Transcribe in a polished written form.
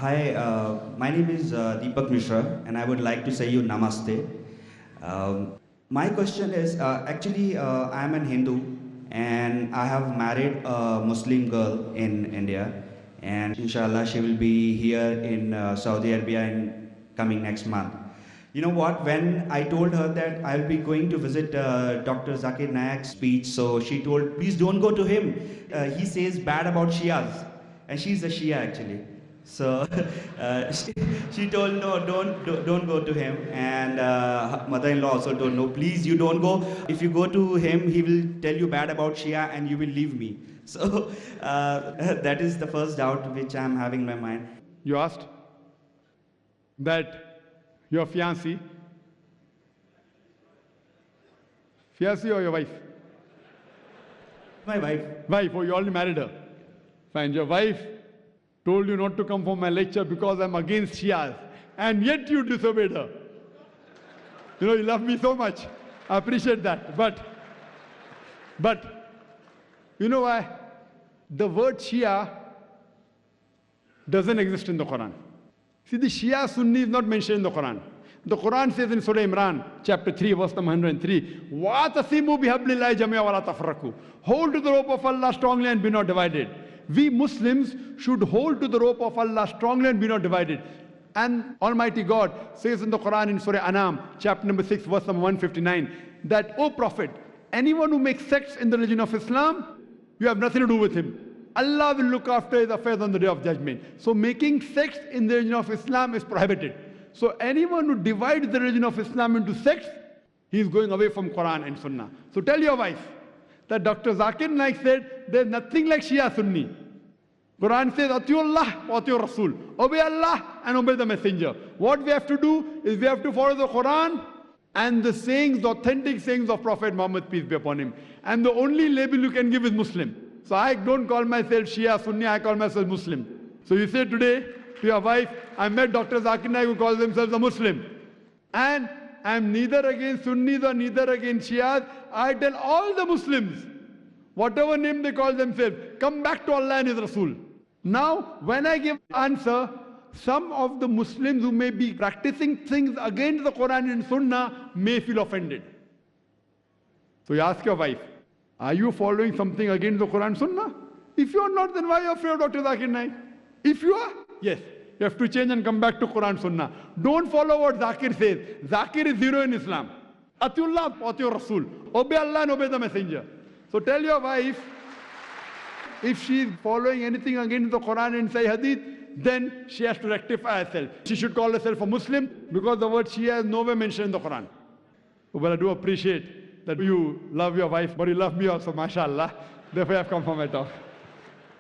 Hi, my name is Deepak Mishra, and I would like to say you namaste. My question is actually, I'm an Hindu, and I have married a Muslim girl in India, and inshallah, she will be here in Saudi Arabia in coming next month. You know what? When I told her that I'll be going to visit Dr. Zakir Naik's speech, so she told, please don't go to him. He says bad about Shias, and she's a Shia actually. So she told no, don't go to him. And her mother-in-law also told no, please you don't go. If you go to him, he will tell you bad about Shia, and you will leave me. So that is the first doubt which I'm having in my mind. You asked that your fiancée or your wife? My wife. Wife, oh, you already married her. Fine, your wife told you not to come for my lecture because I'm against Shias, and yet you disobeyed her. You know, you love me so much. I appreciate that. But, you know why? The word Shia doesn't exist in the Quran. See, the Shia Sunni is not mentioned in the Quran. The Quran says in Surah Imran, chapter 3, verse number 103, وَاتَصِمُوا بِحَبْلِ اللَّهِ جَمِيعًا وَلَا تَفْرَقُوا. Hold to the rope of Allah strongly and be not divided. We Muslims should hold to the rope of Allah strongly and be not divided. And Almighty God says in the Quran in Surah Anam, chapter number 6, verse number 159, that, O Prophet, anyone who makes sects in the religion of Islam, you have nothing to do with him. Allah will look after his affairs on the day of judgment. So making sects in the religion of Islam is prohibited. So anyone who divides the religion of Islam into sects, he is going away from Quran and Sunnah. So tell your wife that Dr. Zakir Naik said, there's nothing like Shia Sunni. Quran says, Atiullah wa Atiur Rasul. Obey Allah and obey the Messenger. What we have to do is we have to follow the Quran and the sayings, the authentic sayings of Prophet Muhammad, peace be upon him. And the only label you can give is Muslim. So I don't call myself Shia Sunni, I call myself Muslim. So you say today to your wife, I met Dr. Zakir Naik who calls themselves a Muslim. And I'm neither against Sunnis or neither against Shias. I tell all the Muslims, whatever name they call themselves, come back to Allah and His Rasul. Now, when I give answer, some of the Muslims who may be practicing things against the Quran and Sunnah may feel offended. So you ask your wife, are you following something against the Quran and Sunnah? If you are not, then why are you afraid of Dr. Zakir Naik? If you are, yes, you have to change and come back to Quran and Sunnah. Don't follow what Zakir says. Zakir is zero in Islam. Atiullah, Atiur Rasul. Obey Allah and obey the Messenger. So tell your wife, if she is following anything against the Quran and Sahih Hadith, then she has to rectify herself. She should call herself a Muslim because the word Shia is nowhere mentioned in the Quran. But I do appreciate that you love your wife, but you love me also, mashallah. Therefore I have come for my talk.